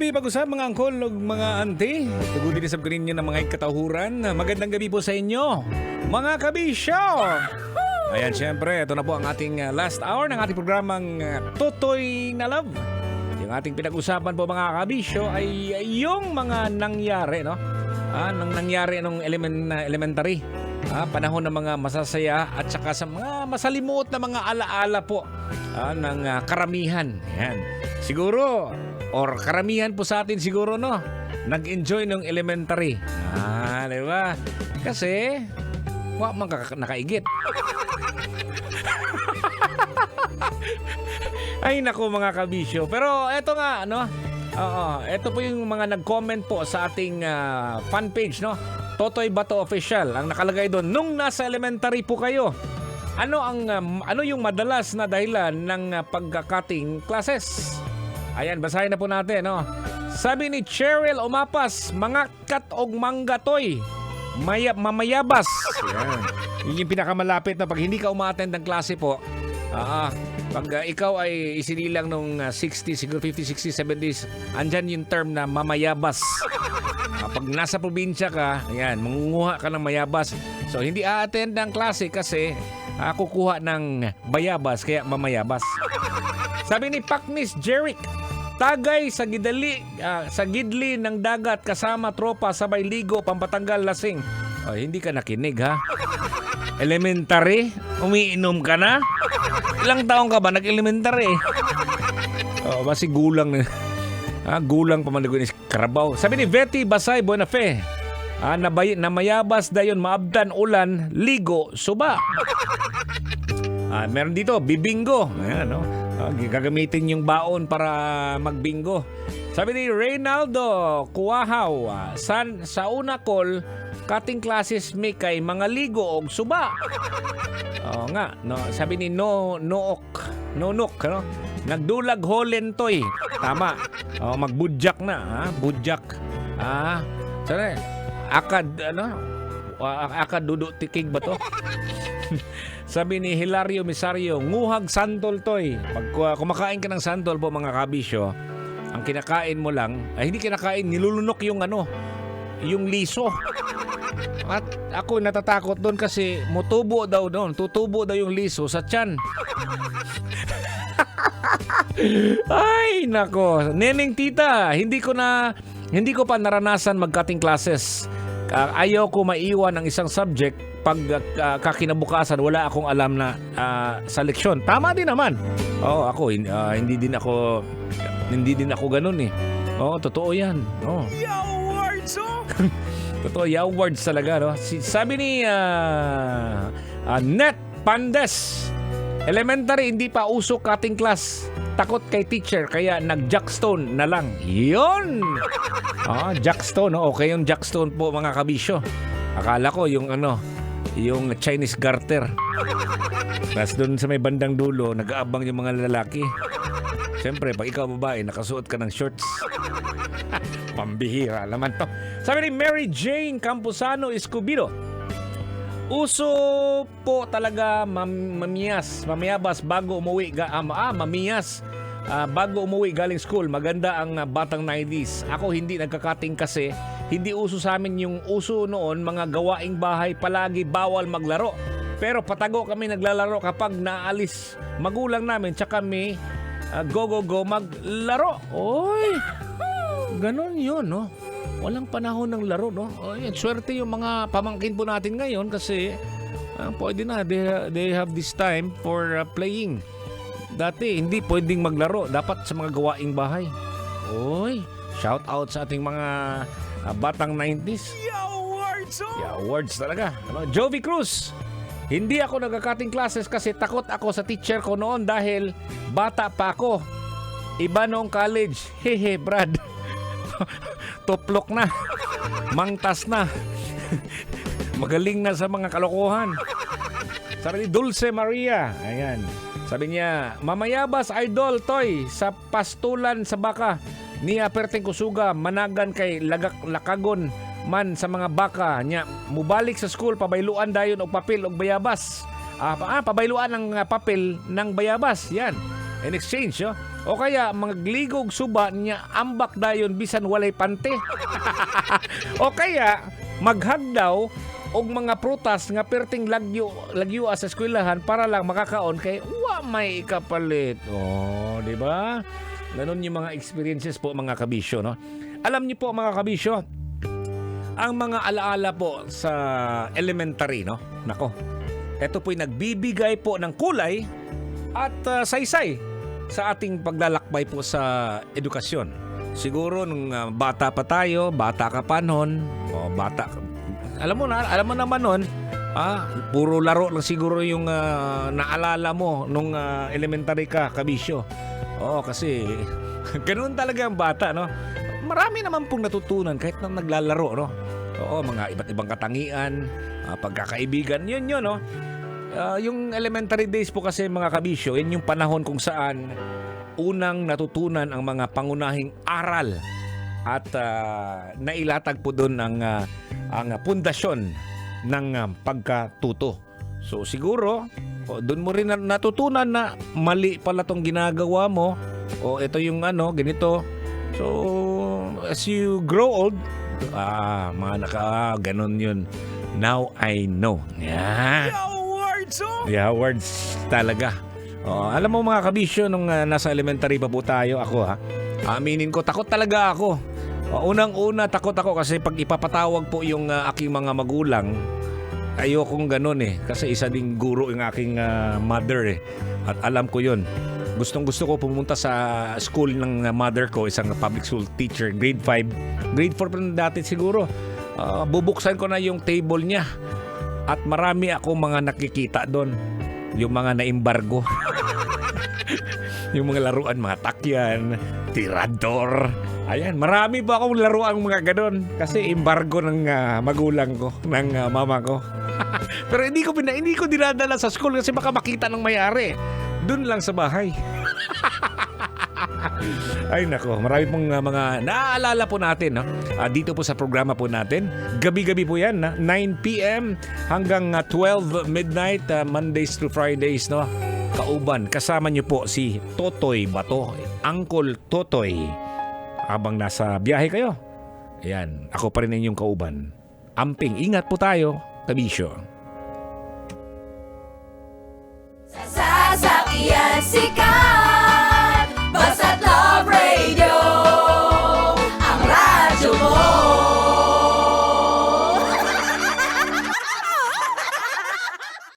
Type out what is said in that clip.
Tugudi pag-usap mga angkol o mga auntie. Tugudi na sabkanin nyo ng mga katahuran. Magandang gabi po sa inyo, mga kabisyo. Ayan, syempre, ito na po ang ating last hour ng ating programang Totoy na Love. Yung ating pinag-usapan po mga kabisyo ay yung mga nangyari, no? Nang nangyari nung elementary. Panahon ng mga masasaya at saka sa mga masalimuot na mga alaala po ng karamihan. Ayan. Siguro, or karamihan po sa atin siguro, no? Nag-enjoy ng elementary. Di ba? Kasi, wak man nakaigit. Ay, naku mga kabisyo. Pero eto nga, no? Eto po yung mga nag-comment po sa ating fan page, no? Totoy Bato Official. Ang nakalagay doon, nung nasa elementary po kayo, ano yung madalas na dahilan ng pagkakating classes? Ayan, basahin na po natin, no? Sabi ni Cheryl Umapas, mga kat og manggatoy, mamayabas. Yan. Yun yung pinakamalapit na pag hindi ka umaattend ng klase po. Pag ikaw ay isinilang nung 60, siguro 50, 60, 70s, andyan yung term na mamayabas. Pag nasa probinsya ka, ayan, mangunguha ka ng mayabas. So, hindi a-attend ng klase kasi kukuha ng bayabas, kaya mamayabas. Sabi ni Paknis Jeric, tagay sa gidli ng dagat kasama tropa sabay ligo pampatanggal lasing. Hindi ka nakinig, ha? Elementary? Umiinom ka na? Ilang taong ka ba nag-elementary? Basi gulang na. Gulang pa man ni Karabaw. Sabi ni Betty Basay Buenafe, namayabas dayon maabdan ulan, ligo, suba. Meron dito, bibingo. Ayan, no? Gagamitin yung baon para magbingo. Sabi ni Reynaldo Kuwahaw, sa una call, cutting classes may kay mga ligo og suba. Nga, no? Sabi ni Nook, ano? Nagdulag holentoy. Tama. Magbudjak na, budjak. Sorry. Akad dudu tikig ba to? Sabi ni Hilario Misario, nguhag santol toy. Pag kumakain ka ng santol po mga kabisyo, ang kinakain mo lang, hindi kinakain, nilulunok yung yung liso. At ako natatakot doon kasi tutubo daw yung liso sa tiyan. Ay, nako. Neneng tita, hindi ko pa naranasan mag-cutting classes. Ayaw ko maiwan ng isang subject pag kakinabukasan wala akong alam na sa leksyon. Tama din naman. Ako hindi din ako ganun eh. Totoo 'yan. Yawards, Totoo, yawards talaga, no? Sabi ni Net Pandes, elementary hindi pa uso cutting class. Takot kay teacher kaya nag-jackstone na lang. Yun! Jackstone. Okay yung jackstone po mga kabisyo. Akala ko yung Chinese garter. Tapos doon sa may bandang dulo, nag-aabang yung mga lalaki. Siyempre, pag ikaw babae, nakasuot ka ng shorts. Pambihira naman to. Sabi ni Mary Jane Camposano Escobido, uso po talaga mamayabas bago umuwi bago umuwi galing school. Maganda ang batang 90s. Ako hindi nagkakating kasi hindi uso sa amin yung uso noon, mga gawaing bahay palagi bawal maglaro. Pero patago kami naglalaro kapag naalis magulang namin tsaka kami go maglaro. Oy, ganon yun, no? Walang panahon ng laro, no? Swerte yung mga pamangkin po natin ngayon kasi pwede na. They have this time for playing. Dati, hindi pwedeng maglaro. Dapat sa mga gawaing bahay. Oy, shout out sa ating mga batang 90s. Yawards talaga. Jovi Cruz, hindi ako nagka-cutting classes kasi takot ako sa teacher ko noon dahil bata pa ako. Iba noong college. Hehe, Brad. Tuplok na. Mangtas na. Magaling na sa mga kalokohan. Sabi ni Dulce Maria, ayan, sabi niya, mamayabas idol toy sa pastulan sa baka ni Aperteng Kusuga managan kay lakagon man sa mga baka niya. Mubalik sa school pabayluan dayon og papel og bayabas. Pabayluan ng papel ng bayabas. Yan. In exchange, O kaya magligog suba niya ambak dayon bisan walay pante. O kaya maghagdaw og mga prutas nga perting lagyo sa eskwelahan para lang makakaon kay wa may kapalit. Oh, di ba? Ganon yung mga experiences po mga kabisyo, no? Alam niyo po mga kabisyo, ang mga alaala po sa elementary, no? Nako, ito po'y nagbibigay po ng kulay at saysay sa ating paglalakbay po sa edukasyon. Siguro nung bata pa tayo, bata ka pa noon, alam mo naman noon, puro laro lang siguro yung naalala mo nung elementary ka, kabisyo. Oo, kasi ganoon talaga ang bata, no? Marami naman pong natutunan kahit na naglalaro, no? Oo, mga iba't ibang katangian, pagkakaibigan, yun, no? Yung elementary days po kasi mga kabisyo, yun yung panahon kung saan unang natutunan ang mga pangunahing aral at nailatag po doon ang pundasyon ng pagkatuto. So siguro, doon mo rin natutunan na mali pala tong ginagawa mo o ito yung ganito. So as you grow old, ganun yun. Now I know. Yeah. Awards, oh! Yeah, words talaga. Alam mo mga kabisyo, nung nasa elementary pa po tayo, ako aminin ko, takot talaga ako. Unang-una, takot ako kasi pag ipapatawag po yung aking mga magulang, ayokong ganun kasi isa ding guro yung aking mother at alam ko yun. Gustong-gusto ko pumunta sa school ng mother ko, isang public school teacher, grade 5. Grade 4 pa dati siguro. Bubuksan ko na yung table niya at marami akong mga nakikita doon. Yung mga na-embargo. Yung mga laruan, mga takyan, tirador. Ayan, marami pa akong laruan mga ganon. Kasi embargo ng magulang ko, ng mama ko. Pero hindi ko dinadala sa school kasi baka makita ng may-ari. Doon lang sa bahay. Ay nako, marami pong mga naaalala po natin, no? Dito po sa programa po natin. Gabi-gabi po yan, 9 p.m. hanggang 12 midnight, Mondays to Fridays, no? Kauban, kasama niyo po si Totoy Bato, Uncle Totoy. Habang nasa biyahe kayo, ayan, ako pa rin inyong kauban. Amping, ingat po tayo, kabisyo. Sasakyan sikat, basta't